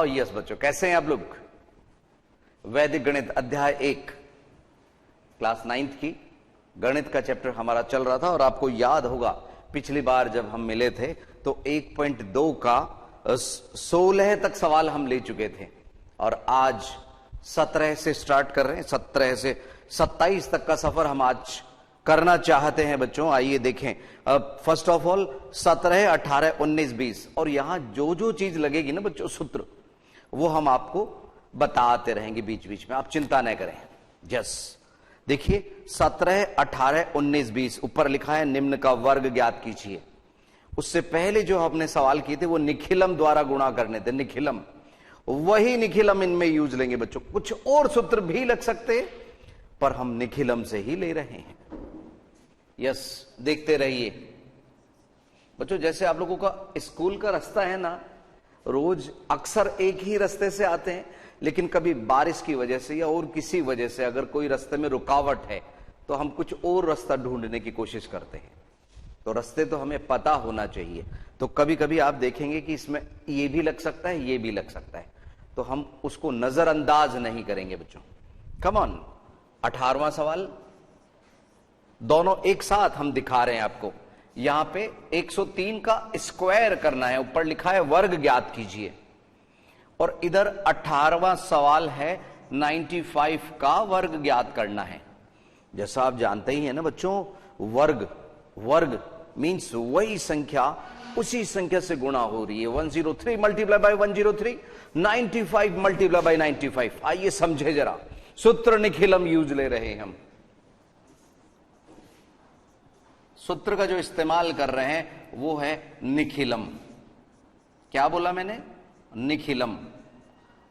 Yes बच्चों, कैसे हैं आप लोग? वैदिक गणित अध्याय 1 क्लास 9th की गणित का चैप्टर हमारा चल रहा था। और आपको याद होगा पिछली बार जब हम मिले थे तो 1.2 का 16 तक सवाल हम ले चुके थे और आज 17 से स्टार्ट कर रहे हैं। 17 से 27 तक का सफर हम आज करना चाहते हैं बच्चों। आइए देखें। अब फर्स्ट ऑफ ऑल 17, 18, 19, 20 और यहां जो जो चीज लगेगी ना बच्चों सूत्र, वो हम आपको बताते रहेंगे बीच बीच में, आप चिंता न करें। जस देखिए 17, 18, 19, 20 ऊपर लिखा है निम्न का वर्ग ज्ञात कीजिए। उससे पहले जो हमने सवाल किए थे वो निखिलम द्वारा गुणा करने थे। निखिलम, वही निखिलम इनमें यूज लेंगे बच्चों। कुछ और सूत्र भी लग सकते पर हम निखिलम से ही ले रहे हैं। यस, देखते रहिए बच्चों। जैसे आप लोगों का स्कूल का रास्ता है ना, रोज अक्सर एक ही रास्ते से आते हैं, लेकिन कभी बारिश की वजह से या और किसी वजह से अगर कोई रास्ते में रुकावट है तो हम कुछ और रास्ता ढूंढने की कोशिश करते हैं। तो रास्ते तो हमें पता होना चाहिए। तो कभी कभी आप देखेंगे कि इसमें ये भी लग सकता है, ये भी लग सकता है, तो हम उसको नजरअंदाज नहीं करेंगे बच्चों। कम ऑन, 18वां सवाल दोनों एक साथ हम दिखा रहे हैं आपको। यहां पे 103 का स्क्वायर करना है, ऊपर लिखा है वर्ग ज्ञात कीजिए। और इधर 18वां सवाल है 95 का वर्ग ज्ञात करना है। जैसा आप जानते ही है ना बच्चों, वर्ग वर्ग मींस वही संख्या उसी संख्या से गुणा हो रही है। 103 मल्टीप्लाई बाय 103, 95 मल्टीप्लाई बाय 95। आइए समझे जरा, सूत्र निखिलम यूज ले रहे हैं हम। सूत्र का जो इस्तेमाल कर रहे हैं वो है निखिलम। क्या बोला मैंने? निखिलम।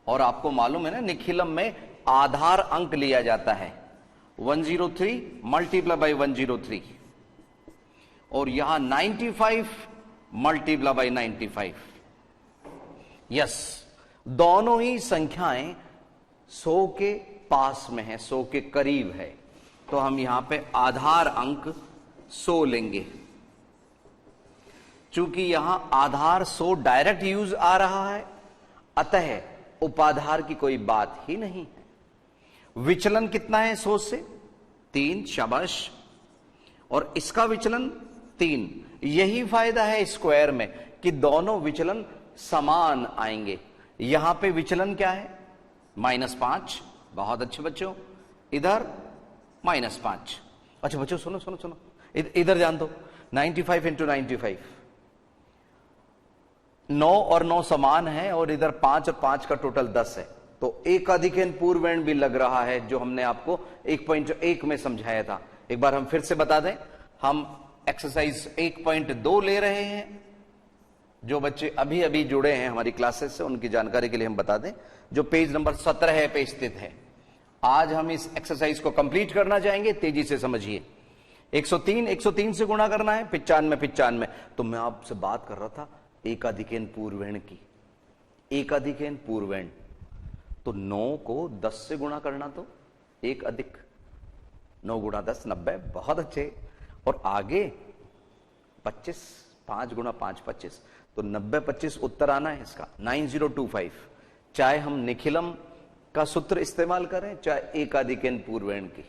और आपको मालूम है ना, निखिलम में आधार अंक लिया जाता है। 103 मल्टीप्लाई बाय 103 और यहां 95 मल्टीप्लाई बाय 95। यस, दोनों ही संख्याएं 100 के पास में है, 100 के करीब है, तो हम यहां पे आधार अंक 100 लेंगे। चूंकि यहां आधार 100 डायरेक्ट यूज आ रहा है, अतः उपाधार की कोई बात ही नहीं। विचलन कितना है 100 से? 3। शाबाश। और इसका विचलन 3। यही फायदा है स्क्वायर में कि दोनों विचलन समान आएंगे। यहां पे विचलन क्या है? -5। बहुत अच्छे बच्चों, इधर -5। अच्छा बच्चों सुनो सुनो सुनो, इधर ध्यान दो। 95 इंटू 95, 9 और 9 समान है और इधर 5 और 5 का टोटल 10 है। तो एक अधिकन पूर्वेण भी लग रहा है, जो हमने आपको 1.1 में समझाया था। एक बार हम फिर से बता दें, हम एक्सरसाइज 1.2 ले रहे हैं। जो बच्चे अभी अभी जुड़े हैं हमारी क्लासेस से, उनकी जानकारी के लिए हम बता दें, जो पेज नंबर 17 पे स्थित है। आज हम इस एक्सरसाइज को कंप्लीट करना चाहेंगे, तेजी से समझिए। 103 से गुणा करना है, 95। तो मैं आपसे बात कर रहा था एकाधिकेन पूर्वेण की। एकाधिकेन पूर्वेण तो 9 को 10 से गुणा करना, तो 1 अधिक 9 गुणा 10 90। बहुत अच्छे। और आगे 25, 5 गुणा 5 25, तो 90 25 उत्तर आना है इसका 9025। चाहे हम निखिलम का सूत्र इस्तेमाल करें, चाहे एकाधिकेन पूर्वेण की,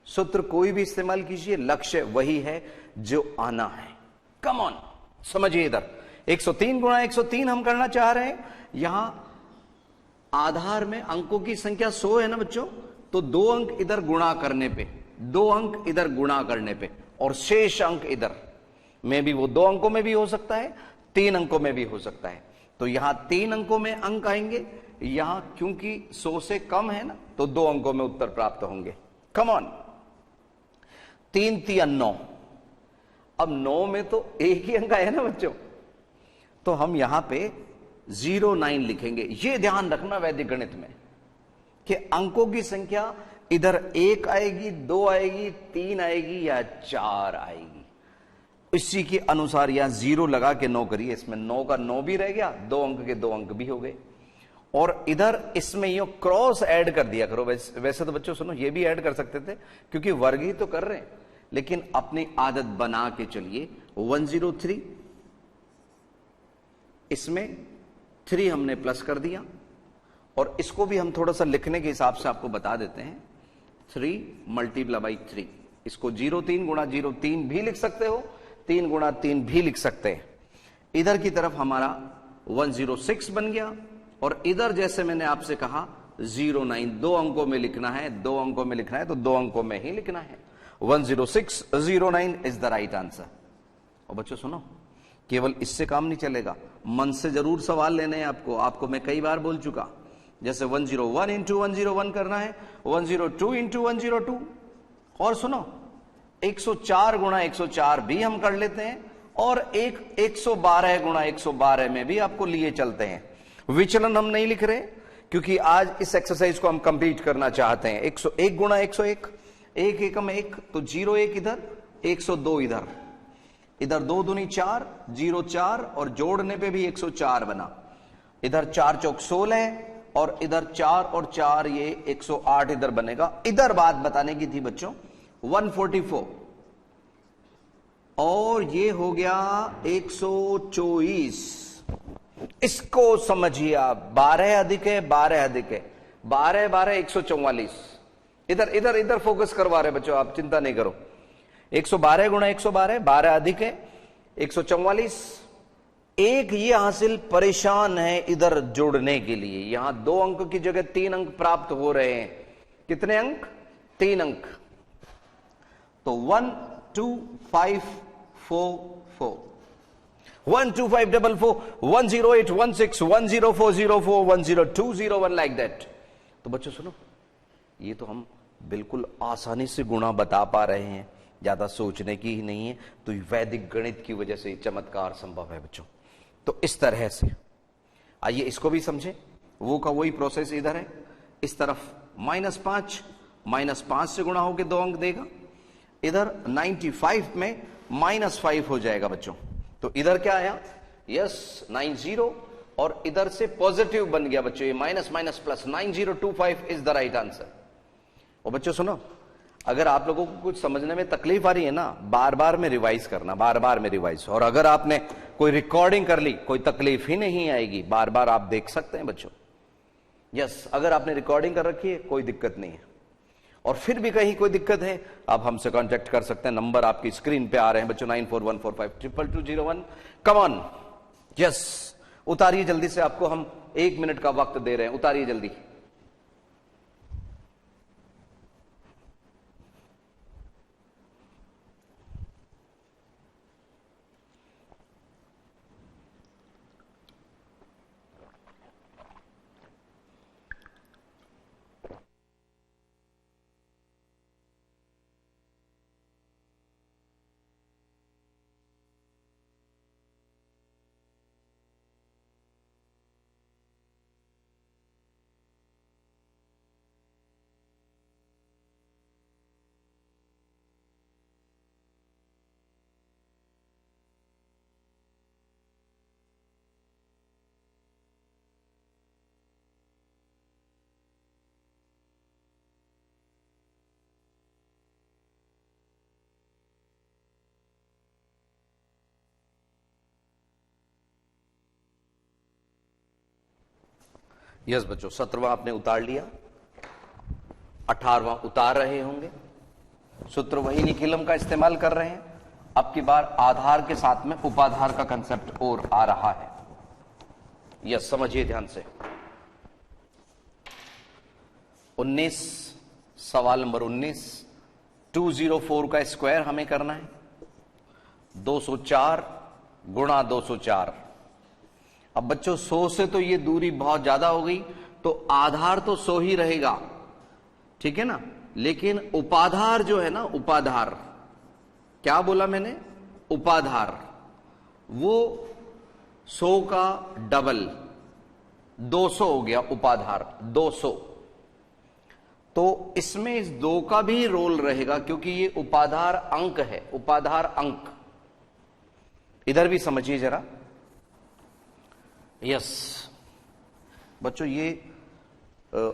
सूत्र कोई भी इस्तेमाल कीजिए, लक्ष्य वही है जो आना है। कम ऑन, समझिए। इधर 103 गुणा 103 हम करना चाह रहे हैं। यहां आधार में अंकों की संख्या 100 है ना बच्चों, तो 2 अंक इधर गुणा करने पे, 2 अंक इधर गुणा करने पे, और शेष अंक इधर में भी, वो 2 अंकों में भी हो सकता है, 3 अंकों में भी हो सकता है। तो यहां 3 अंकों में अंक आएंगे। यहां क्योंकि 100 से कम है ना, तो 2 अंकों में उत्तर प्राप्त होंगे। Come on, 3 3 9। अब 9 में तो एक ही अंक आया ना बच्चों, तो हम यहां पे 09 लिखेंगे। ये ध्यान रखना वैदिक गणित में कि अंकों की संख्या इधर 1 आएगी, 2 आएगी, 3 आएगी या 4 आएगी। इसी के अनुसार यहां 0 लगा के 9 करिए। इसमें 9 का 9 भी रह गया, 2 अंक के 2 अंक भी हो गए। और इधर इसमें यो क्रॉस ऐड कर दिया करो। वैसे तो बच्चों सुनो, ये भी ऐड कर सकते थे क्योंकि वर्ग ही तो कर रहे हैं, लेकिन अपनी आदत बना के चलिए। 103 इसमें 3 हमने प्लस कर दिया, और इसको भी हम थोड़ा सा लिखने के हिसाब से आपको बता देते हैं। 3 मल्टीप्लाई बाई 3, इसको 03 गुणा 03 भी लिख सकते हो, 3 गुणा 3 भी लिख सकते हैं। इधर की तरफ हमारा 106 बन गया, और इधर जैसे मैंने आपसे कहा 09, 2 अंकों में लिखना है, 2 अंकों में लिखना है तो 2 अंकों में ही लिखना है। 10609 इज द राइट आंसर। और बच्चों सुनो, केवल इससे काम नहीं चलेगा, मन से जरूर सवाल लेने हैं आपको मैं कई बार बोल चुका। जैसे 101 इंटू 101 करना है, 102 इंटू 102, और सुनो 104 गुणा 104 भी हम कर लेते हैं, और 112 गुणा 112 में भी आपको लिए चलते हैं। विचलन हम नहीं लिख रहे क्योंकि आज इस एक्सरसाइज को हम कंप्लीट करना चाहते हैं। 101 गुणा 101, 1 एकम 1 तो 01 इधर, 102 इधर, इधर 2 दूनी 4, 04 और जोड़ने पे भी 104 बना। इधर 4 चौक 16 और इधर 4 और 4 ये 108 इधर बनेगा। इधर बात बताने की थी बच्चों 144, और ये हो गया 124। इसको समझिए आप, 12 अधिक है, 12 अधिक है, 12 12 144। इधर इधर इधर फोकस करवा रहे बच्चों, आप चिंता नहीं करो। 112 गुणा 112, 12 अधिक है 144। एक ये हासिल परेशान है इधर जोड़ने के लिए, यहां 2 अंक की जगह 3 अंक प्राप्त हो रहे हैं। कितने अंक? 3 अंक। तो 1 2 5 4 4, 1 2 5 4 4, 108 16 10404 10201 लाइक दैट। तो बच्चों सुनो, ये तो हम बिल्कुल आसानी से गुणा बता पा रहे हैं, ज्यादा सोचने की ही नहीं है। तो वैदिक गणित की वजह से चमत्कार संभव है बच्चों। तो इस तरह से आइए इसको भी समझें। वो का वही प्रोसेस इधर है, इस तरफ -5 से गुणा होकर 2 अंक देगा। इधर 95 में -5 हो जाएगा बच्चों। तो इधर क्या आया? यस 90, और इधर से पॉजिटिव बन गया बच्चों, ये minus minus plus 9025 is the right answer. और बच्चों सुनो, अगर आप लोगों को कुछ समझने में तकलीफ आ रही है ना, बार बार में रिवाइज करना, बार बार में रिवाइज। और अगर आपने कोई रिकॉर्डिंग कर ली, कोई तकलीफ ही नहीं आएगी, बार बार आप देख सकते हैं बच्चों। यस, अगर आपने रिकॉर्डिंग कर रखी है कोई दिक्कत नहीं है। और फिर भी कहीं कोई दिक्कत है, आप हमसे कांटेक्ट कर सकते हैं। नंबर आपकी स्क्रीन पे आ रहे हैं बच्चों, 9414522201। कम ऑन, यस उतारिए जल्दी से, आपको हम 1 मिनट का वक्त दे रहे हैं, उतारिए जल्दी। यस बच्चों, 17वां आपने उतार लिया, 18वां उतार रहे होंगे। सूत्र वही निखिलम का इस्तेमाल कर रहे हैं। अब की बार आधार के साथ में उपाधार का कंसेप्ट और आ रहा है। यस, समझिए ध्यान से। 19, सवाल नंबर 19, 204 का स्क्वायर हमें करना है। 204 गुणा 204। अब बच्चों 100 से तो ये दूरी बहुत ज्यादा हो गई, तो आधार तो 100 ही रहेगा, ठीक है ना। लेकिन उपाधार जो है ना, उपाधार, क्या बोला मैंने? उपाधार, वो 100 का डबल 200 हो गया। उपाधार 200, तो इसमें इस 2 का भी रोल रहेगा, क्योंकि ये उपाधार अंक है, उपाधार अंक। इधर भी समझिए जरा। यस बच्चों, ये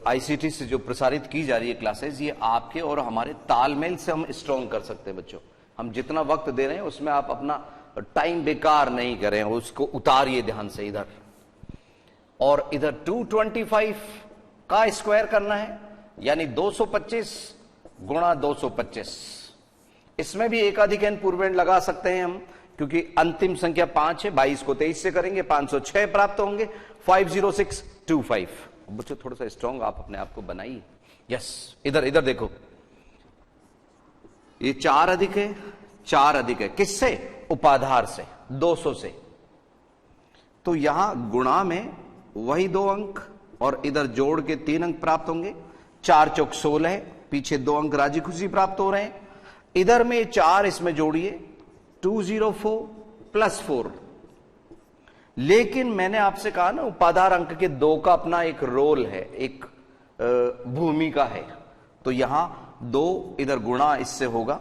आईसीटी से जो प्रसारित की जा रही है क्लासेस, ये आपके और हमारे तालमेल से हम स्ट्रॉन्ग कर सकते हैं बच्चों। हम जितना वक्त दे रहे हैं उसमें आप अपना टाइम बेकार नहीं करें, उसको उतारिए ध्यान से। इधर और इधर 225 का स्क्वायर करना है, यानी 225 गुणा 225। इसमें भी एकाधिक n पूर्वेंड लगा सकते हैं हम, क्योंकि अंतिम संख्या 5 है। 22 को 23 से करेंगे 506 प्राप्त होंगे। 50625। बच्चों थोड़ा सा स्ट्रांग आप अपने आप को बनाइए। यस, इधर देखो, ये 4 अधिक है, 4 अधिक है, किससे? उपाधार से, 200 से। तो यहां गुणा में वही 2 अंक और इधर जोड़ के 3 अंक प्राप्त होंगे। 4 चौक 16, पीछे 2 अंक राजी खुशी प्राप्त हो रहे हैं। इधर में 4 इसमें जोड़िए, 204 प्लस 4। लेकिन मैंने आपसे कहा ना, उपाधार अंक के 2 का अपना एक रोल है, एक भूमिका है। तो यहां 2 इधर गुणा इससे होगा,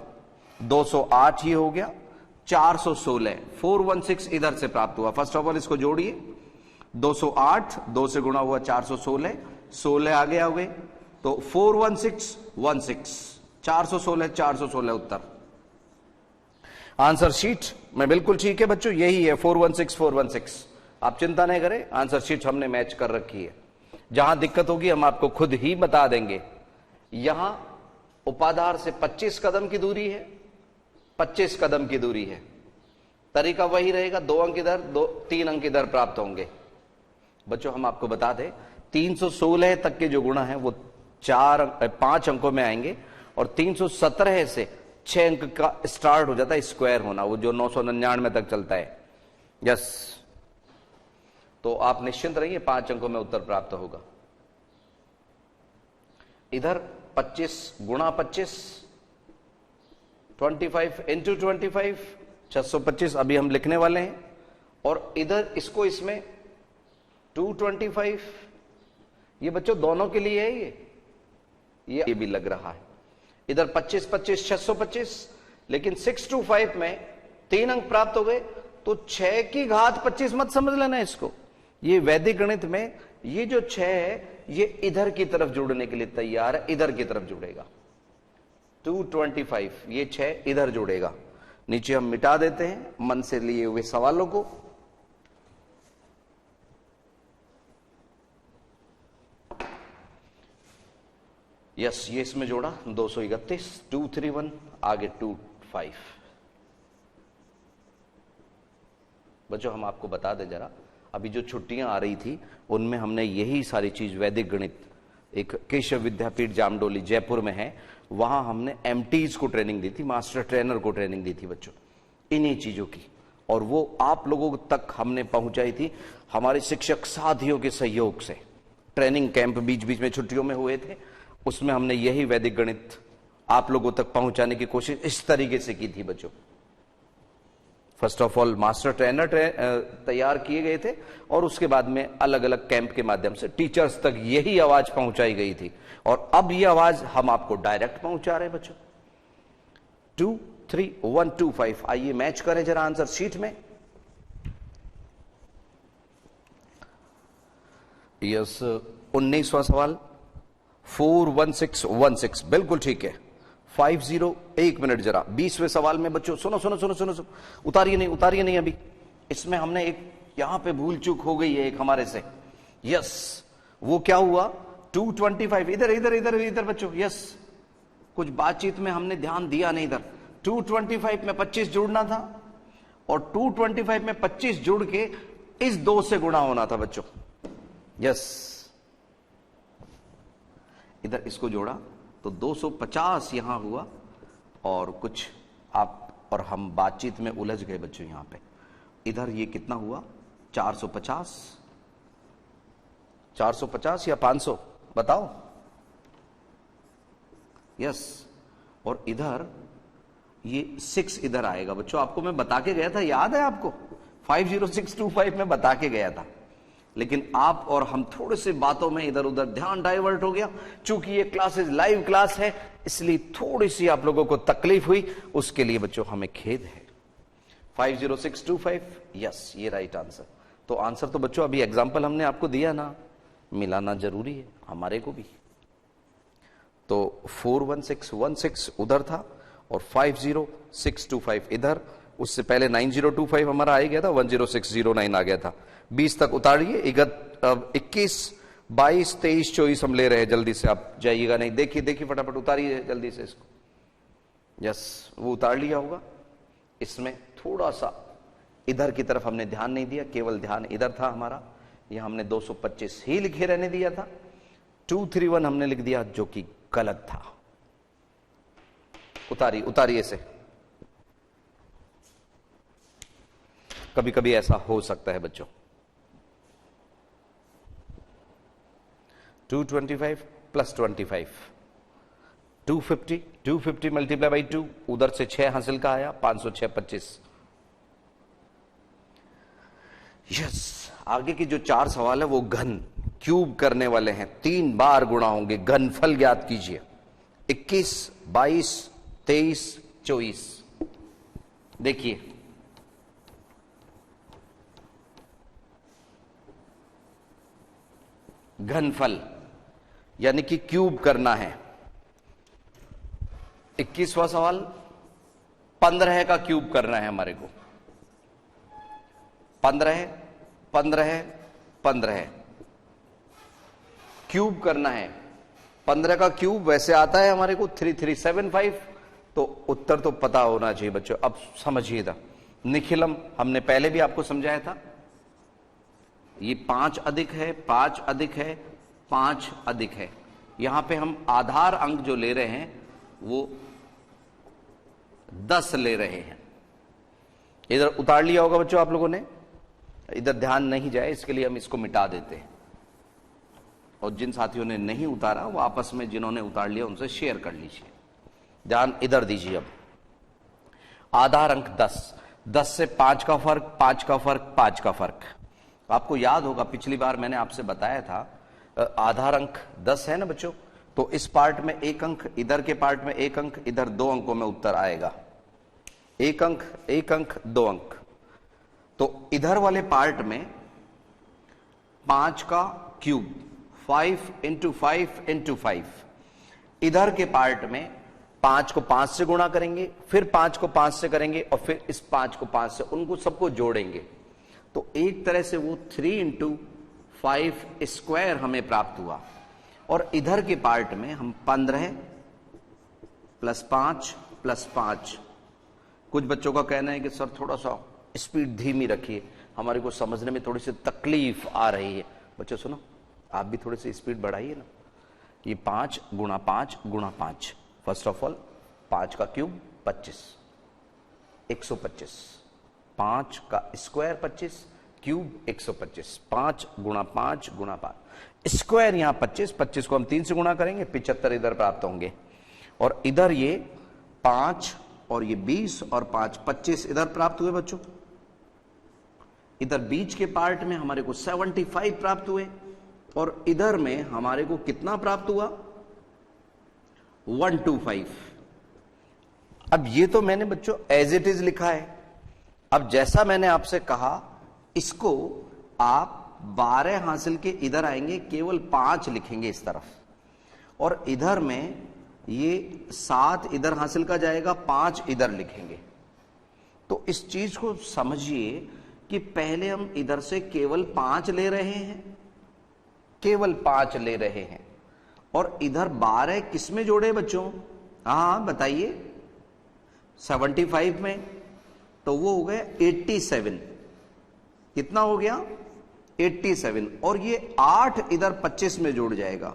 208 ही हो गया। 416, 416 इधर से प्राप्त हुआ। फर्स्ट ऑफ ऑल इसको जोड़िए, 208 2 से गुणा हुआ 416, 16 आगे आ गए, तो 41616, 416 416 उत्तर। आंसर शीट में बिल्कुल ठीक है बच्चों, यही है 416 आप चिंता नहीं करें, आंसर शीट हमने मैच कर रखी है। जहां दिक्कत होगी हम आपको खुद ही बता देंगे। यहां उपाधार से 25 कदम की दूरी है, 25 कदम की दूरी है। तरीका वही रहेगा, 2 अंक इधर, 3 अंक इधर प्राप्त होंगे। बच्चों हम आपको बता दें, 316 तक के जो गुणा है वो 5 अंकों में आएंगे, और 317 से 6 अंक का स्टार्ट हो जाता है स्क्वायर होना, वो जो 999 तक चलता है। यस, तो आप निश्चिंत रहिए, 5 अंकों में उत्तर प्राप्त होगा। इधर 25 गुणा 25, 25 इंटू 25, 625 अभी हम लिखने वाले हैं। और इधर इसको इसमें 225, ये बच्चों दोनों के लिए है, ये भी लग रहा है। इधर 25 25 625, लेकिन 625 में 3 अंक प्राप्त हो गए, तो 6 की घात 25 मत समझ लेना इसको। ये वैदिक गणित में ये जो 6 है, ये इधर की तरफ जुड़ने के लिए तैयार है, इधर की तरफ जुड़ेगा। 225, ये 6 इधर जुड़ेगा। नीचे हम मिटा देते हैं मन से लिए हुए सवालों को। यस, ये इसमें जोड़ा 231, 231 आगे 25। बच्चों हम आपको बता दें जरा, अभी जो छुट्टियां आ रही थी उनमें हमने यही सारी चीज, वैदिक गणित एक केशव विद्यापीठ जामडोली जयपुर में है, वहां हमने एमटीज को ट्रेनिंग दी थी, मास्टर ट्रेनर को ट्रेनिंग दी थी बच्चों, इन्हीं चीजों की। और वो आप लोगों तक हमने पहुंचाई थी हमारे शिक्षक साथियों के सहयोग से। ट्रेनिंग कैंप बीच बीच में छुट्टियों में हुए थे, उसमें हमने यही वैदिक गणित आप लोगों तक पहुंचाने की कोशिश इस तरीके से की थी बच्चों। First of all master trainer तैयार किए गए थे, और उसके बाद में अलग अलग कैंप के माध्यम से टीचर्स तक यही आवाज पहुंचाई गई थी। और अब ये आवाज हम आपको डायरेक्ट पहुंचा रहे हैं बच्चों। 23125, आइए मैच करें जरा आंसर शीट में। यस, 19वां सवाल 41616 बिल्कुल ठीक है। 50, एक मिनट जरा, 20वें सवाल में बच्चों सुनो सुनो सुनो सुनो, उतारिए नहीं अभी। इसमें हमने एक यहां पे भूल चूक हो गई है एक हमारे से। यस, वो क्या हुआ, 225 इधर बच्चों। यस, कुछ बातचीत में हमने ध्यान दिया नहीं इधर। 225 में 25 जोड़ना था, और 225 में 25 जोड़ के इस 2 से गुणा होना था बच्चों। यस, इधर इसको जोड़ा तो 250 यहां हुआ, और कुछ आप और हम बातचीत में उलझ गए बच्चों यहां पे। इधर ये कितना हुआ, 450 या 500 बताओ। यस, और इधर ये 6 इधर आएगा बच्चों, आपको मैं बता के गया था, याद है आपको? 50625 में बता के गया था, लेकिन आप और हम थोड़े से बातों में इधर उधर ध्यान डाइवर्ट हो गया। चूंकि ये क्लासेस लाइव क्लास है, इसलिए थोड़ी सी आप लोगों को तकलीफ हुई, उसके लिए बच्चों हमें खेद है। 50625, यस, ये राइट आंसर। तो आंसर तो बच्चों अभी एग्जाम्पल हमने आपको दिया ना, मिलाना जरूरी है हमारे को भी। तो 41616 उधर था, और 50625 इधर। उससे पहले 9025 हमारा आ गया था, 10609 आ गया था। 20 तक उतारिए, 21, 22, 23, 24 हम ले रहे हैं। जल्दी से आप जाइएगा, नहीं देखिए देखिए फटाफट उतारिए जल्दी से इसको। यस, वो उतार लिया होगा। इसमें थोड़ा सा इधर की तरफ हमने ध्यान नहीं दिया, केवल ध्यान इधर था हमारा। यह हमने 225 ही लिखे रहने दिया था, 231 हमने लिख दिया, जो कि गलत था। उतारिए से। कभी कभी ऐसा हो सकता है बच्चों। 225 प्लस 25, 250, 250 मल्टीप्लाई बाई 2, उधर से 6 हासिल का आया, 506 25। यस, आगे की जो 4 सवाल है वो घन क्यूब करने वाले हैं, 3 बार गुणा होंगे। घनफल ज्ञात कीजिए। 21, 22, 23, 24। देखिए, घनफल यानी कि क्यूब करना है। 21वां सवाल 15 का क्यूब करना है हमारे को। 15, 15, 15 क्यूब करना है। 15 का क्यूब वैसे आता है हमारे को 3375। तो उत्तर तो पता होना चाहिए बच्चों। अब समझिएगा, निखिलम हमने पहले भी आपको समझाया था। ये 5 अधिक है, 5 अधिक है, 5 अधिक है। यहां पे हम आधार अंक जो ले रहे हैं वो 10 ले रहे हैं। इधर उतार लिया होगा बच्चों आप लोगों ने, इधर ध्यान नहीं जाए इसके लिए हम इसको मिटा देते हैं। और जिन साथियों ने नहीं उतारा वो आपस में जिन्होंने उतार लिया उनसे शेयर कर लीजिए। ध्यान इधर दीजिए। अब आधार अंक 10, 10 से 5 का फर्क, 5 का फर्क, 5 का फर्क। आपको याद होगा पिछली बार मैंने आपसे बताया था, आधार अंक 10 है ना बच्चों, तो इस पार्ट में 1 अंक, इधर के पार्ट में 1 अंक, इधर 2 अंकों में उत्तर आएगा। 1 अंक, 1 अंक, 2 अंक। तो इधर वाले पार्ट में 5 का क्यूब, 5 इंटू 5 इंटू 5। इधर के पार्ट में 5 को 5 से गुणा करेंगे, फिर 5 को 5 से करेंगे, और फिर इस 5 को 5 से, उनको सबको जोड़ेंगे। तो एक तरह से वो 3 इंटू 5 स्क्वायर हमें प्राप्त हुआ। और इधर के पार्ट में हम 15 प्लस 5 प्लस 5। कुछ बच्चों का कहना है कि सर थोड़ा सा स्पीड धीमी रखिए, हमारे को समझने में थोड़ी सी तकलीफ आ रही है। बच्चों सुनो, आप भी थोड़ी सी स्पीड बढ़ाइए ना। ये 5 गुणा 5 गुणा 5। फर्स्ट ऑफ ऑल 5 का क्यूब 25, 125। 5 का स्क्वायर 25, क्यूब 125। 5 गुणा 5 गुणा 5, स्क्वायर यहां 25। 25 को हम 3 से गुणा करेंगे, 75 इधर प्राप्त होंगे। और इधर ये 5 और ये 20 और 5, 25 इधर प्राप्त हुए बच्चों। इधर बीच के पार्ट में हमारे को 75 प्राप्त हुए, और इधर में हमारे को कितना प्राप्त हुआ, 125। अब ये तो मैंने बच्चों एज इट इज लिखा है। अब जैसा मैंने आपसे कहा, इसको आप 12 हासिल के इधर आएंगे, केवल 5 लिखेंगे इस तरफ, और इधर में ये 7 इधर हासिल का जाएगा, 5 इधर लिखेंगे। तो इस चीज को समझिए कि पहले हम इधर से केवल 5 ले रहे हैं, केवल 5 ले रहे हैं, और इधर 12 किस में जोड़े बच्चों? हाँ बताइए, 75 में। तो वो हो गया 87। कितना हो गया? 87। और ये 8 इधर 25 में जुड़ जाएगा,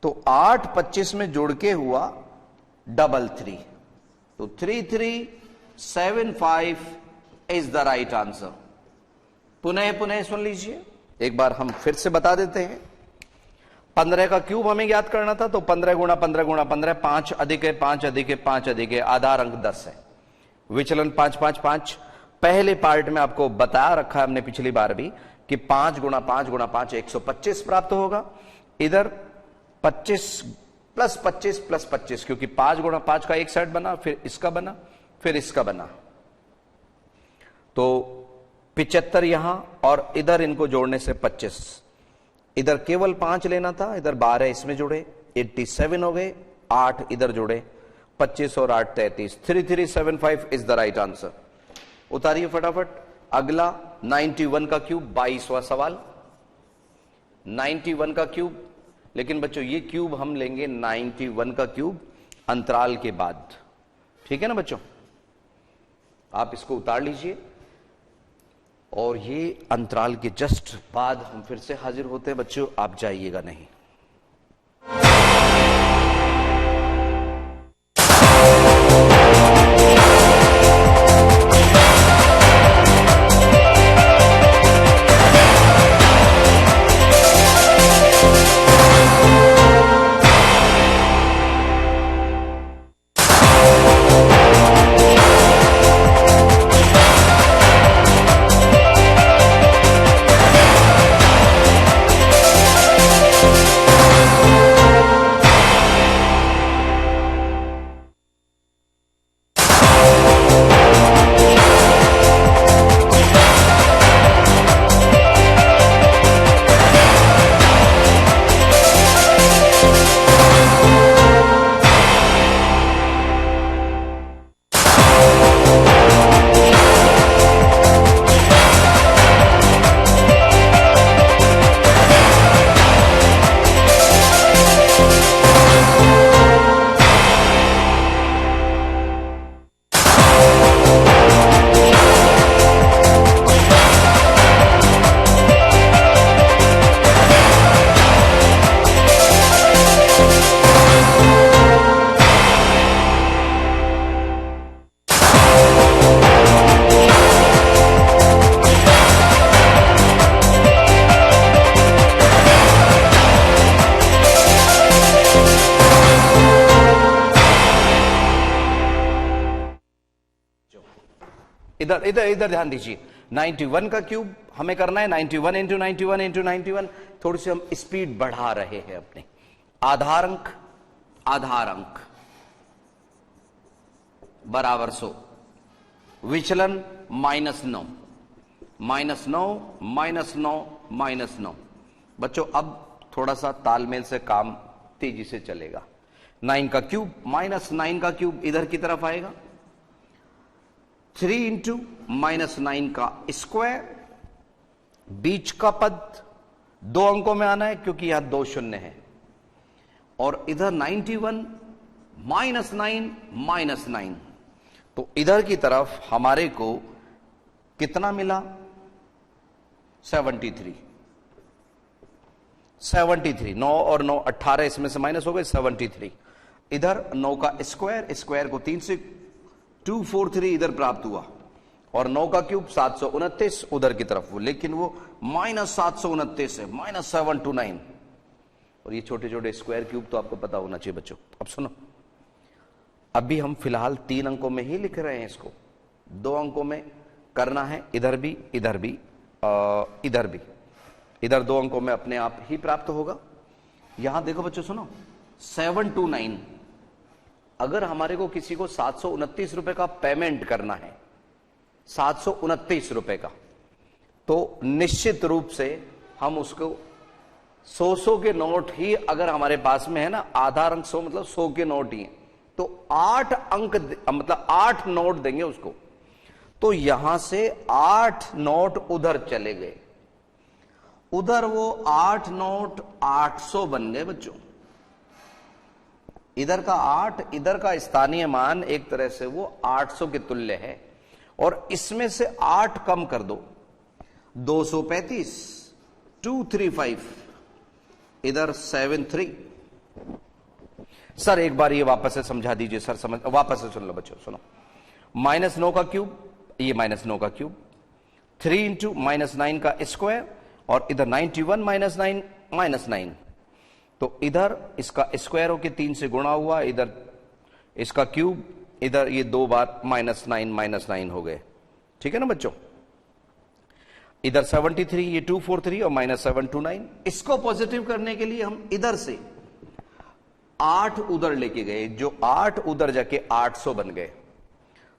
तो 8 25 में जुड़ के हुआ 33। तो 3375 इज द राइट आंसर। पुनः सुन लीजिए, एक बार हम फिर से बता देते हैं। 15 का क्यूब हमें याद करना था, तो 15 गुणा 15 गुणा 15, 5 अधिक है, 5 अधिक है, 5 अधिक है, आधार अंक 10 है। विचलन 5 5 5। पहले पार्ट में आपको बता रखा है हमने पिछली बार भी कि 5 गुणा 5 गुणा 5 125 प्राप्त होगा। इधर 25 प्लस 25 प्लस 25, क्योंकि 5 गुणा 5 का एक सेट बना, फिर इसका बना, फिर इसका बना, तो 75 यहां, और इधर इनको जोड़ने से 25। इधर केवल 5 लेना था, इधर 12 इसमें जुड़े, 87 हो गए, 8 इधर जुड़े, 25 और 8 33। 3375 इज द राइट आंसर। उतारिए फटाफट। अगला 91 का क्यूब, 22वां सवाल। 91 का क्यूब, लेकिन बच्चों ये क्यूब हम लेंगे 91 का क्यूब अंतराल के बाद, ठीक है ना बच्चों। आप इसको उतार लीजिए और ये अंतराल के जस्ट बाद हम फिर से हाजिर होते हैं बच्चों, आप जाइएगा नहीं। इधर इधर इधर ध्यान दीजिए, 91 का क्यूब हमें करना है 91 इंटू 91 इंटू 91। थोड़ी सी हम स्पीड बढ़ा रहे हैं अपने। आधार अंक बराबर 100, विचलन -9 -9 बच्चों अब थोड़ा सा तालमेल से काम तेजी से चलेगा। 9 का क्यूब -9 का क्यूब इधर की तरफ आएगा, 3 इंटू -9 का स्क्वायर, बीच का पद 2 अंकों में आना है क्योंकि यहां 2 शून्य है, और इधर 91 -9 तो इधर की तरफ हमारे को कितना मिला? 73। 9 और 9 18, इसमें से माइनस हो गए 73। इधर 9 का स्क्वायर को 3 से 243 इधर प्राप्त हुआ, और 9 का क्यूब 729 उधर की तरफ, वो लेकिन वो -729 है, -729। और ये छोटे छोटे स्क्वायर क्यूब तो आपको पता होना चाहिए बच्चों। अब सुनो, अभी हम फिलहाल 3 अंकों में ही लिख रहे हैं इसको, 2 अंकों में करना है, इधर भी इधर भी इधर भी। इधर 2 अंकों में अपने आप ही प्राप्त होगा। यहां देखो बच्चों सुनो, 729 अगर हमारे को किसी को 729 रुपए का पेमेंट करना है, 729 रुपए का, तो निश्चित रूप से हम उसको 100 के नोट ही अगर हमारे पास में है ना, आधार अंक 100 मतलब 100 के नोट ही है, तो 8 अंक मतलब 8 नोट देंगे उसको। तो यहां से 8 नोट उधर चले गए, उधर वो 8 नोट 800 बन गए बच्चों। इधर का 8, इधर का स्थानीय मान एक तरह से वो 800 के तुल्य है, और इसमें से 8 कम कर दो, 235, 235, इधर 73। सर एक बार ये वापस से समझा दीजिए सर, समझ वापस से सुन लो बच्चों, सुनो। -9 का क्यूब, ये -9 का क्यूब, 3 इंटू -9 का स्क्वायर, और इधर 91 -9 तो इधर इसका स्क्वायर होके 3 से गुणा हुआ, इधर इसका क्यूब, इधर ये 2 बार -9 हो गए, ठीक है ना बच्चों। इधर 73, ये 243 और -729। इसको पॉजिटिव करने के लिए हम इधर से 8 उधर लेके गए, जो 8 उधर जाके 800 बन गए,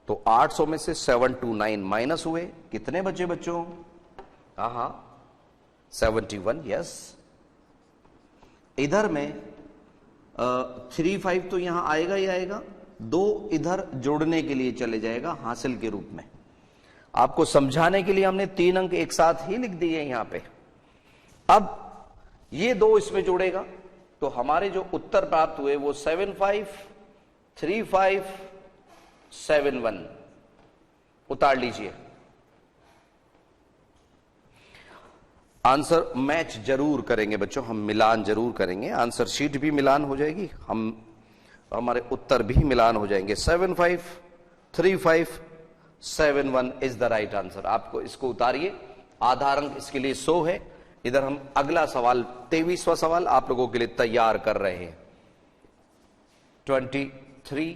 तो 800 में से 729 माइनस हुए, कितने बचे बच्चों? हाँ 71, यस। इधर में 35 तो यहां आएगा ही आएगा, 2 इधर जोड़ने के लिए चले जाएगा हासिल के रूप में। आपको समझाने के लिए हमने 3 अंक एक साथ ही लिख दिए यहां पे। अब ये दो इसमें जोड़ेगा तो हमारे जो उत्तर प्राप्त हुए वो 753571 उतार लीजिए। आंसर मैच जरूर करेंगे बच्चों, हम मिलान जरूर करेंगे, आंसर शीट भी मिलान हो जाएगी, हमारे उत्तर भी मिलान हो जाएंगे। 753571 इज द राइट आंसर। आपको इसको उतारिए, आधार अंक इसके लिए 100 है। इधर हम अगला सवाल 23वां सवाल आप लोगों के लिए तैयार कर रहे हैं। 23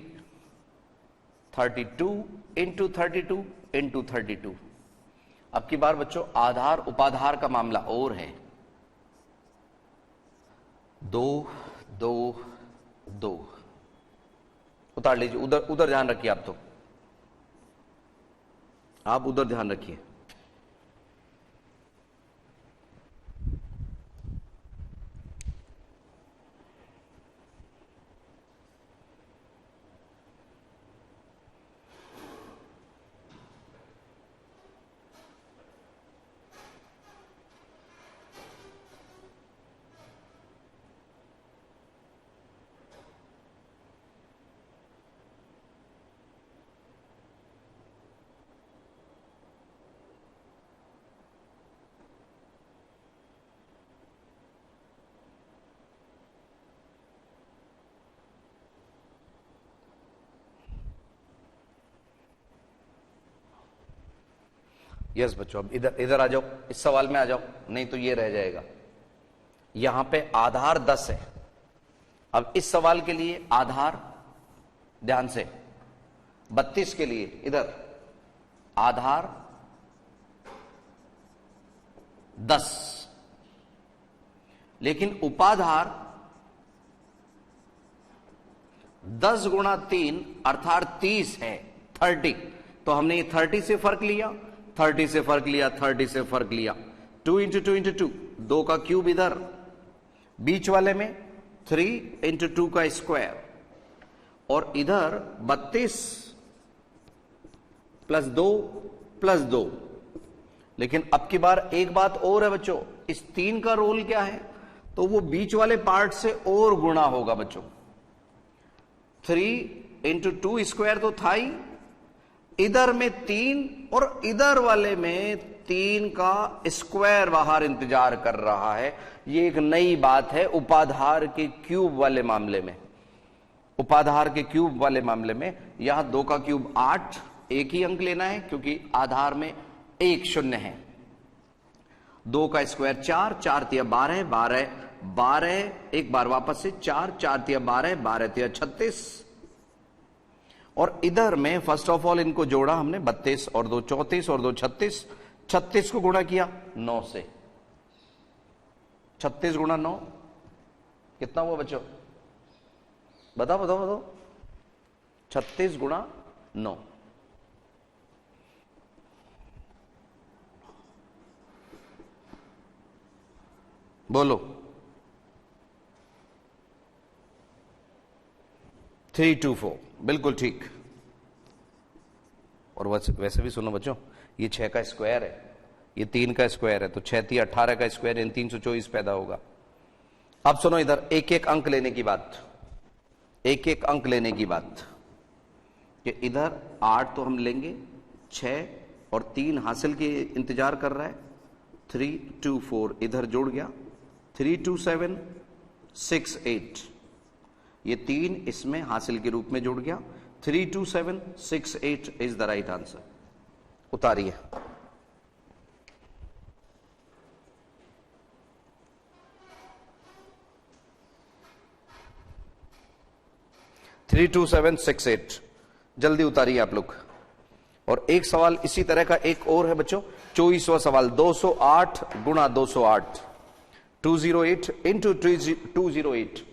32 इंटू 32 इंटू 32। अब की बार बच्चों आधार उपाधार का मामला और है। 2 2 2 उतार लीजिए। उधर उधर ध्यान रखिए, आप उधर ध्यान रखिए। यस बच्चों, अब इधर इधर आ जाओ, इस सवाल में आ जाओ, नहीं तो ये रह जाएगा। यहां पे आधार 10 है। अब इस सवाल के लिए आधार, ध्यान से, 32 के लिए इधर आधार 10, लेकिन उपाधार 10 गुणा 3 अर्थात 30 है, 30। तो हमने ये 30 से फर्क लिया, 30 से फर्क लिया, 30 से फर्क लिया। 2 इंटू 2 इंटू 2, 2 का क्यूब इधर, बीच वाले में 3 इंटू 2 का स्क्वायर, और इधर 32 प्लस 2 प्लस 2। लेकिन अब की बार एक बात और है बच्चों, इस 3 का रोल क्या है, तो वो बीच वाले पार्ट से और गुणा होगा बच्चों। 3 इंटू 2 स्क्वायर तो था ही, इधर में 3 और इधर वाले में 3 का स्क्वायर बाहर इंतजार कर रहा है। ये एक नई बात है उपाधार के क्यूब वाले मामले में। उपाधार के क्यूब वाले मामले में यहां 2 का क्यूब 8, एक ही अंक लेना है क्योंकि आधार में एक शून्य है। 2 का स्क्वायर 4, 4 तिया 12, 12 12, एक बार वापस से 4, 4 तिया 12, 12 तिया 36। और इधर में फर्स्ट ऑफ ऑल इनको जोड़ा हमने, 32 और 2 34 और 2 36, 36 को गुणा किया 9 से। 36 गुणा 9 कितना हुआ बच्चों, बताओ बताओ बताओ। 36 गुणा 9, बोलो 324, बिल्कुल ठीक। और वैसे भी सुनो बच्चों, ये 6 का स्क्वायर है, ये 3 का स्क्वायर है, तो 6 3 18 का स्क्वायर इन 324 पैदा होगा। अब सुनो इधर एक एक अंक लेने की बात, एक एक अंक लेने की बात, कि इधर 8 तो हम लेंगे, 6 और 3 हासिल के इंतजार कर रहा है। 3 2 4 इधर जुड़ गया, 3 2 7 6 8, ये 3 इसमें हासिल के रूप में जुड़ गया। 3 2 7 6 8 इज द राइट आंसर। उतारिए। थ्री 2 7 6 8 जल्दी उतारिए आप लोग। और एक सवाल इसी तरह का एक और है बच्चों, 24वां सवाल, 208 गुणा 208, 208 इंटू 208।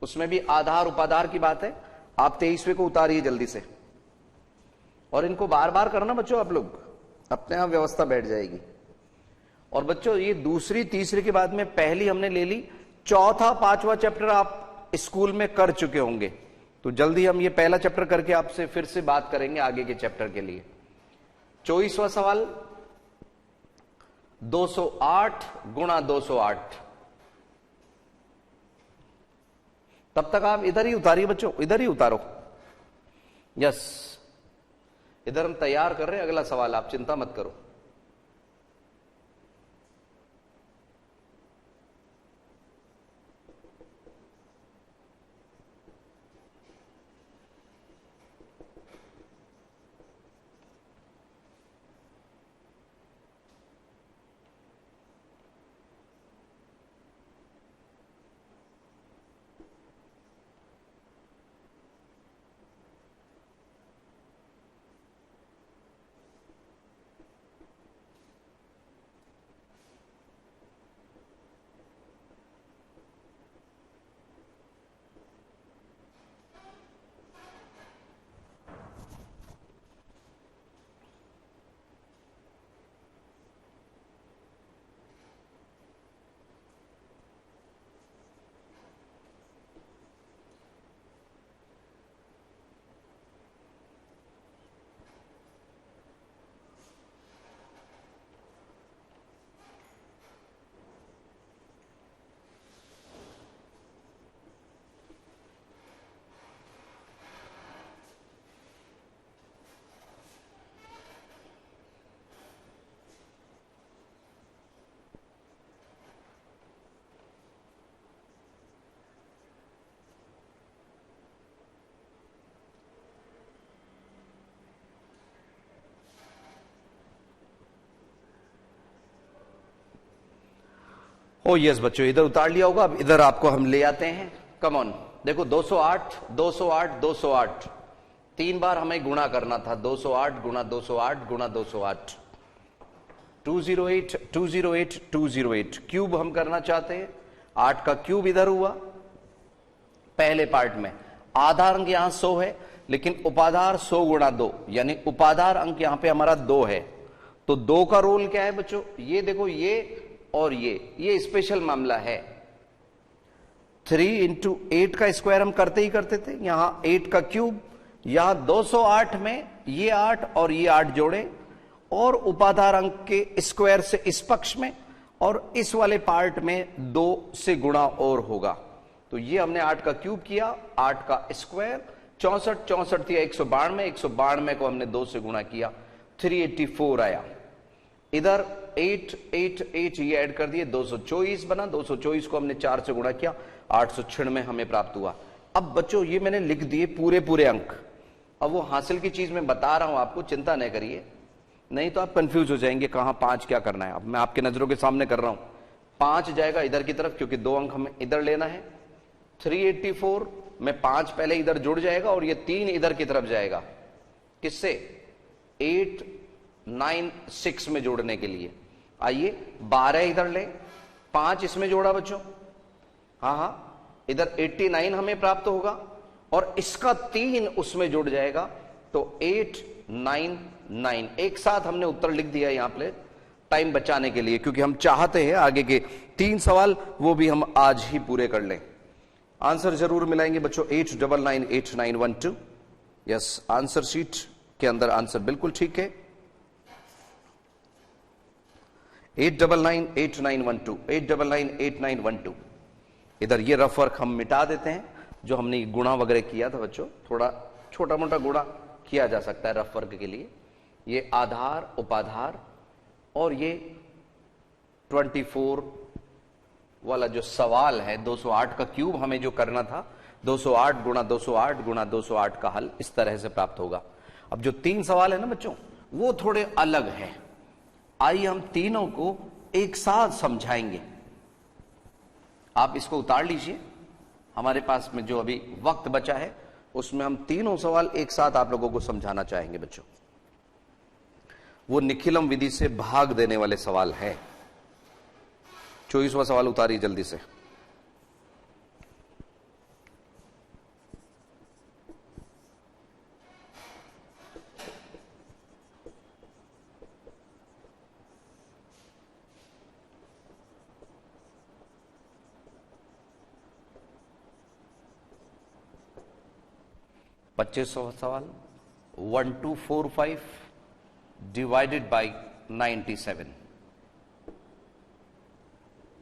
उसमें भी आधार उपाधार की बात है। आप 23वें को उतारिए जल्दी से, और इनको बार बार करना बच्चों, आप लोग अपने आप व्यवस्था बैठ जाएगी। और बच्चों ये दूसरी तीसरी के बाद में पहली हमने ले ली, चौथा पांचवा चैप्टर आप स्कूल में कर चुके होंगे, तो जल्दी हम ये पहला चैप्टर करके आपसे फिर से बात करेंगे आगे के चैप्टर के लिए। 24वां सवाल, 208 गुणा 208, तब तक आप इधर ही उतारिए बच्चों, इधर ही उतारो। यस, इधर हम तैयार कर रहे हैं अगला सवाल, आप चिंता मत करो। ओ यस बच्चों, इधर उतार लिया होगा। अब इधर आपको हम ले आते हैं। कम ऑन, देखो 208 208 208 तीन बार हमें गुणा करना था। 208 गुणा 208 गुणा 208, 208 208 208। क्यूब हम करना चाहते हैं, 8 का क्यूब इधर हुआ पहले पार्ट में। आधार अंक यहां 100 है, लेकिन उपाधार 100 गुणा 2, यानी उपाधार अंक यहां पे हमारा 2 है। तो 2 का रोल क्या है बच्चों, ये देखो, ये और ये स्पेशल मामला है। 3 इंटू 8 का स्क्वायर हम करते ही करते थे, यहां 8 का क्यूब, यहां 208 में ये 8 और ये 8 जोड़े, और उपाधार अंक के स्क्वायर से इस पक्ष में, और इस वाले पार्ट में 2 से गुणा और होगा। तो ये हमने 8 का क्यूब किया, 8 का स्क्वायर, 64 64 थी 192, 192 को हमने 2 से गुणा किया, 384 आया। इधर 8 8 8 ये ऐड कर दिए, 224 बना। 224 को हमने 4 से गुणा किया, 896 हमें प्राप्त हुआ। अब बच्चों ये मैंने लिख दिए पूरे पूरे अंक। अब वो हासिल की चीज मैं बता रहा हूं आपको, चिंता नहीं करिए, नहीं तो आप कंफ्यूज हो जाएंगे कहां 5 क्या करना है। अब मैं आपके नजरों के सामने कर रहा हूं। 5 जाएगा इधर की तरफ, क्योंकि 2 अंक हमें इधर लेना है। 384 में 5 पहले इधर जुड़ जाएगा, और ये 3 इधर की तरफ जाएगा। किससे? 8 9 6 में जोड़ने के लिए। आइए 12 इधर ले, 5 इसमें जोड़ा बच्चों, हाँ, इधर 89 हमें प्राप्त होगा, और इसका 3 उसमें जुड़ जाएगा, तो 899। एक साथ हमने उत्तर लिख दिया यहां पे टाइम बचाने के लिए, क्योंकि हम चाहते हैं आगे के 3 सवाल वो भी हम आज ही पूरे कर लें। आंसर जरूर मिलाएंगे बच्चों, 8998912। यस, आंसर शीट के अंदर आंसर बिल्कुल ठीक है, 8998912, 8998912। इधर ये रफ वर्क हम मिटा देते हैं, जो हमने गुणा वगैरह किया था बच्चों, थोड़ा छोटा मोटा गुणा किया जा सकता है रफ वर्क के लिए। ये आधार उपाधार, और ये 24 वाला जो सवाल है, 208 का क्यूब हमें जो करना था, 208 गुणा 208 गुणा 208 का हल इस तरह से प्राप्त होगा। अब जो 3 सवाल है ना बच्चों, वो थोड़े अलग हैं। आइए हम तीनों को एक साथ समझाएंगे। आप इसको उतार लीजिए, हमारे पास में जो अभी वक्त बचा है उसमें हम तीनों सवाल एक साथ आप लोगों को समझाना चाहेंगे बच्चों। वो निखिलम विधि से भाग देने वाले सवाल है। 24वां सवाल उतारिए जल्दी से। पच्चीसवां सवाल, 1245 डिवाइडेड बाई 97।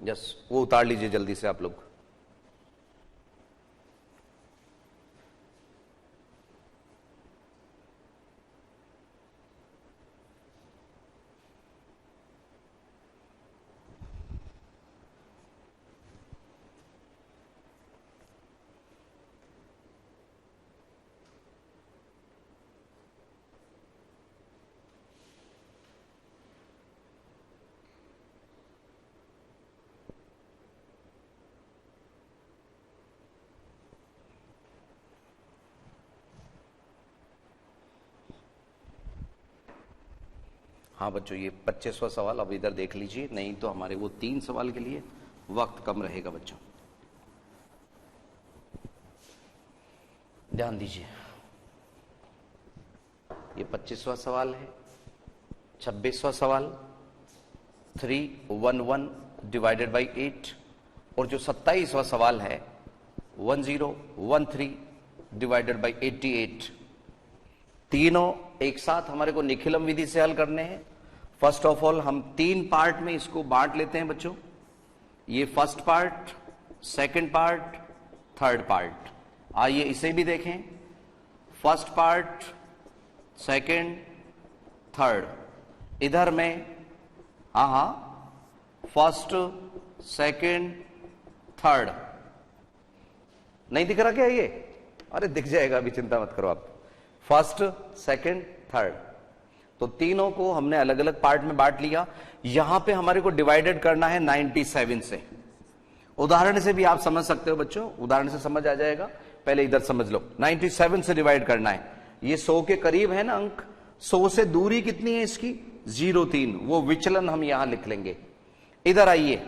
यस, वो उतार लीजिए जल्दी से आप लोग। हाँ बच्चों, ये 25वां सवाल अब इधर देख लीजिए, नहीं तो हमारे वो 3 सवाल के लिए वक्त कम रहेगा बच्चों। ध्यान दीजिए, ये 25वां सवाल है। 26वां सवाल 311 डिवाइडेड बाई 8, और जो 27वां सवाल है 1013 डिवाइडेड बाई 88। तीनों एक साथ हमारे को निखिलम विधि से हल करने हैं। फर्स्ट ऑफ ऑल हम 3 पार्ट में इसको बांट लेते हैं बच्चों। ये first part, second part, third part. आइए इसे भी देखें। First part, second, third. इधर में फर्स्ट, सेकंड, थर्ड। नहीं दिख रहा क्या ये? अरे दिख जाएगा, अभी चिंता मत करो आप। फर्स्ट, सेकंड, थर्ड, तो तीनों को हमने अलग अलग पार्ट में बांट लिया। यहां पे हमारे को डिवाइडेड करना है 97 से। उदाहरण से भी आप समझ सकते हो बच्चों, उदाहरण से समझ आ जाएगा। पहले इधर समझ लो, 97 से डिवाइड करना है। ये 100 के करीब है ना अंक, 100 से दूरी कितनी है इसकी? 03। वो विचलन हम यहां लिख लेंगे। इधर आइए,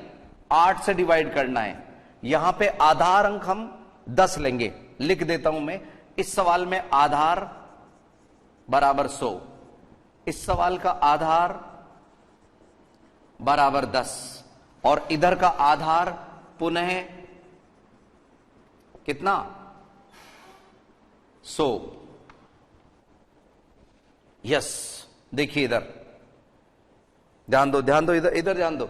8 से डिवाइड करना है। यहां पे आधार अंक हम 10 लेंगे। लिख देता हूं मैं, इस सवाल में आधार बराबर 100, इस सवाल का आधार बराबर 10, और इधर का आधार पुनः कितना? 100। यस, देखिए इधर ध्यान दो, ध्यान दो, इधर इधर ध्यान दो।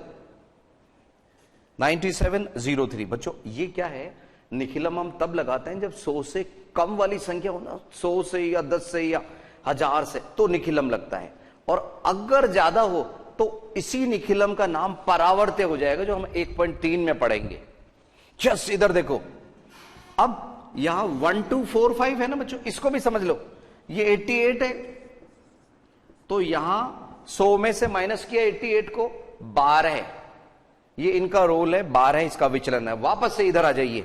9703 बच्चों, ये क्या है? निखिलम हम तब लगाते हैं जब 100 से कम वाली संख्या हो ना, 100 से या 10 से या 1000 से, तो निखिलम लगता है। और अगर ज्यादा हो तो इसी निखिलम का नाम परावर्त्य हो जाएगा, जो हम 1.3 में पढ़ेंगे। जस इधर देखो, अब यहां 1245 है ना बच्चों, इसको भी समझ लो। ये 88 है, तो यहां 100 में से माइनस किया 88 को, 12 है। ये इनका रोल है, 12 इसका विचलन है। वापस से इधर आ जाइए,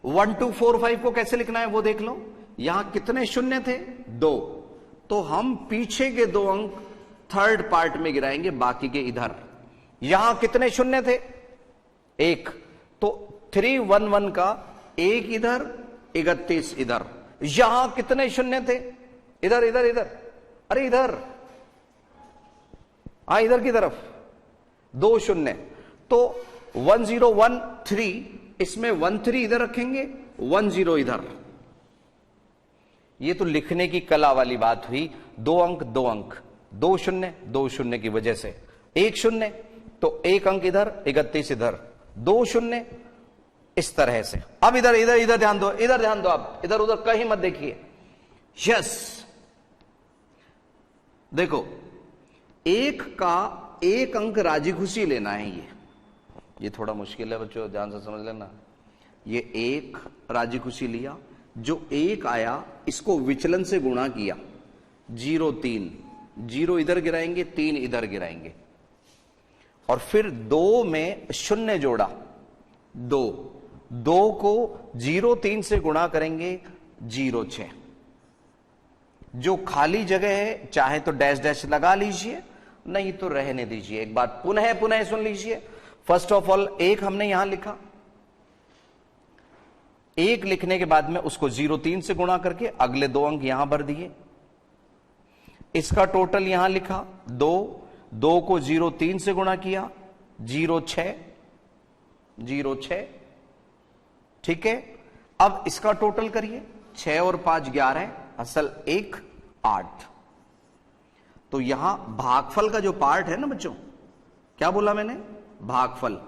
1245 को कैसे लिखना है वो देख लो। यहां कितने शून्य थे? 2, तो हम पीछे के 2 अंक थर्ड पार्ट में गिराएंगे, बाकी के इधर। यहां कितने शून्य थे? 1, तो 311 का 1 इधर, 31 इधर। यहां कितने शून्य थे? इधर इधर इधर, अरे इधर, इधर की तरफ 2 शून्य, तो 1013, इसमें 13 इधर रखेंगे, 10 इधर। ये तो लिखने की कला वाली बात हुई। 2 अंक 2 अंक, 2 शून्य 2 शून्य की वजह से 1 शून्य, तो 1 अंक इधर, 31 इधर, 2 शून्य, इस तरह से। अब इधर इधर इधर ध्यान दो, इधर ध्यान दो, आप इधर उधर कहीं मत देखिए। यस, देखो 1 का 1 अंक राजी खुशी लेना है। ये थोड़ा मुश्किल है बच्चों, ध्यान से समझ लेना। ये 1 राजी खुशी लिया, जो 1 आया इसको विचलन से गुणा किया, 0.3, 0 इधर गिराएंगे, 3 इधर गिराएंगे, और फिर 2 में शून्य जोड़ा, 2 को 0.3 से गुणा करेंगे, 0.6। जो खाली जगह है चाहे तो डैश डैश लगा लीजिए, नहीं तो रहने दीजिए। एक बार पुनः पुनः सुन लीजिए। फर्स्ट ऑफ ऑल 1 हमने यहां लिखा, 1 लिखने के बाद में उसको 0.3 से गुणा करके अगले 2 अंक यहां भर दिए। इसका टोटल यहां लिखा 2 को 0.3 से गुणा किया, 0.6, ठीक है। अब इसका टोटल करिए, 6 और 5 11, असल 1 8। तो यहां भागफल का जो पार्ट है ना बच्चों, क्या बोला मैंने? भागफल,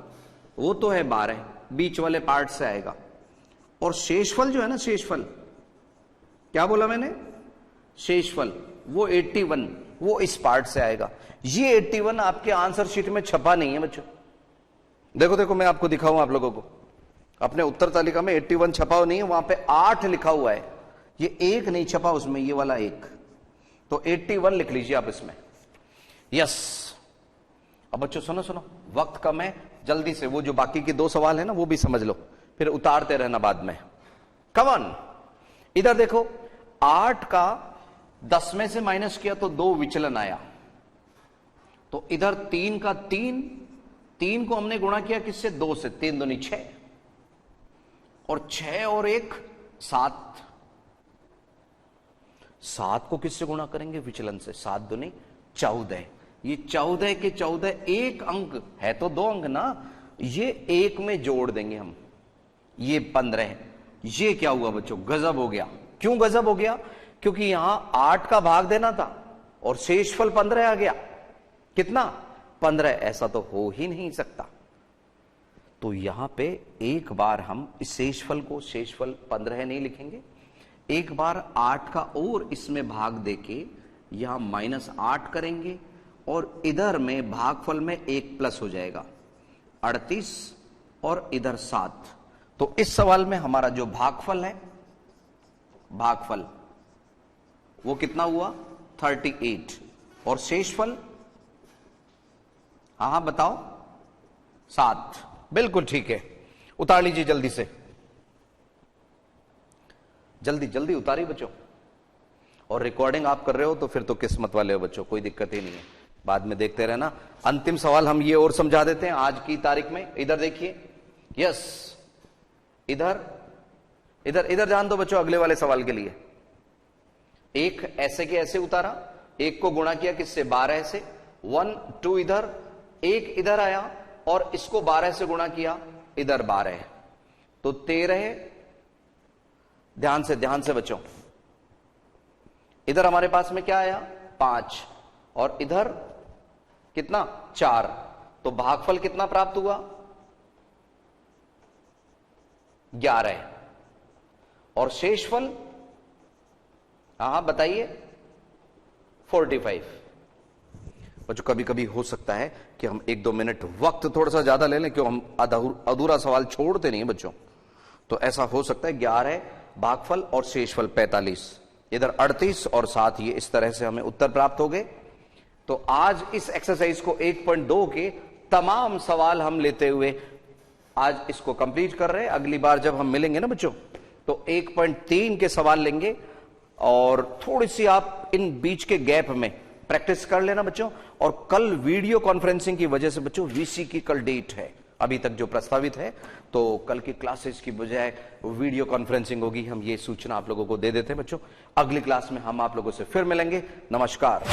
वो तो है 12, बीच वाले पार्ट से आएगा। और शेषफल जो है ना, शेषफल, क्या बोला मैंने? शेषफल, वो 81, वो इस पार्ट से आएगा। ये 81 आपके आंसर शीट में छपा नहीं है बच्चों। देखो देखो, मैं आपको दिखाऊं आप लोगों को, अपने उत्तर तालिका में 81 छपा हुआ नहीं है, वहां पे 8 लिखा हुआ है। ये 1 नहीं छपा उसमें, ये वाला 1, तो 81 लिख लीजिए आप इसमें। यस, अब बच्चों सुनो सुनो, वक्त कम है, जल्दी से वो जो बाकी के 2 सवाल है ना वो भी समझ लो, फिर उतारते रहना बाद में। कम ऑन, इधर देखो, 8 का 10 में से माइनस किया तो 2 विचलन आया, तो इधर 3 का 3 को हमने गुणा किया किससे? 2 से। 3 दूनी 6 और 6 और 1 7। 7 को किससे गुणा करेंगे? विचलन से। 7 दूनी 14। ये 14 के 14 एक अंक है तो 2 अंक ना, ये एक में जोड़ देंगे हम। ये 15। ये क्या हुआ बच्चों? गजब हो गया। क्यों गजब हो गया? क्योंकि यहां 8 का भाग देना था और शेषफल 15 आ गया। कितना? 15। ऐसा तो हो ही नहीं सकता। तो यहां पे एक बार हम इस शेषफल को, शेषफल 15 नहीं लिखेंगे, एक बार 8 का और इसमें भाग देके यहां -8 करेंगे और इधर में भागफल में 1 प्लस हो जाएगा 38 और इधर 7। तो इस सवाल में हमारा जो भागफल है, भागफल वो कितना हुआ? 38 और शेषफल, हाँ बताओ, 7। बिल्कुल ठीक है, उतार लीजिए जल्दी से, जल्दी जल्दी उतारिए बच्चों। और रिकॉर्डिंग आप कर रहे हो तो फिर तो किस्मत वाले हो बच्चों, कोई दिक्कत ही नहीं है, बाद में देखते रहना। अंतिम सवाल हम ये और समझा देते हैं आज की तारीख में। इधर देखिए, यस, इधर इधर इधर जान दो बच्चों अगले वाले सवाल के लिए। एक ऐसे के ऐसे उतारा, एक को गुणा किया किससे? 12 से। 1 2 इधर, एक इधर आया और इसको 12 से गुणा किया, इधर 12 तो 13। ध्यान से बच्चों, इधर हमारे पास में क्या आया? 5 और इधर कितना? 4। तो भागफल कितना प्राप्त हुआ? 11 और शेषफल, हाँ बताइए, 45। बच्चों कभी कभी हो सकता है कि हम 1-2 मिनट वक्त थोड़ा सा ज्यादा ले लें, क्यों हम अधूरा सवाल छोड़ते नहीं है बच्चों, तो ऐसा हो सकता है। 11 भागफल और शेषफल 45, इधर 38 और 7, ये इस तरह से हमें उत्तर प्राप्त हो गए। तो आज इस एक्सरसाइज को 1.2 के तमाम सवाल हम लेते हुए आज इसको कंप्लीट कर रहे हैं। अगली बार जब हम मिलेंगे ना बच्चों, तो 1.3 के सवाल लेंगे और थोड़ी सी आप इन बीच के गैप में प्रैक्टिस कर लेना बच्चों। और कल वीडियो कॉन्फ्रेंसिंग की वजह से बच्चों वीसी की कल डेट है अभी तक जो प्रस्तावित है, तो कल की क्लासेस की बजाय वीडियो कॉन्फ्रेंसिंग होगी। हम ये सूचना आप लोगों को दे देते हैं बच्चों। अगली क्लास में हम आप लोगों से फिर मिलेंगे। नमस्कार।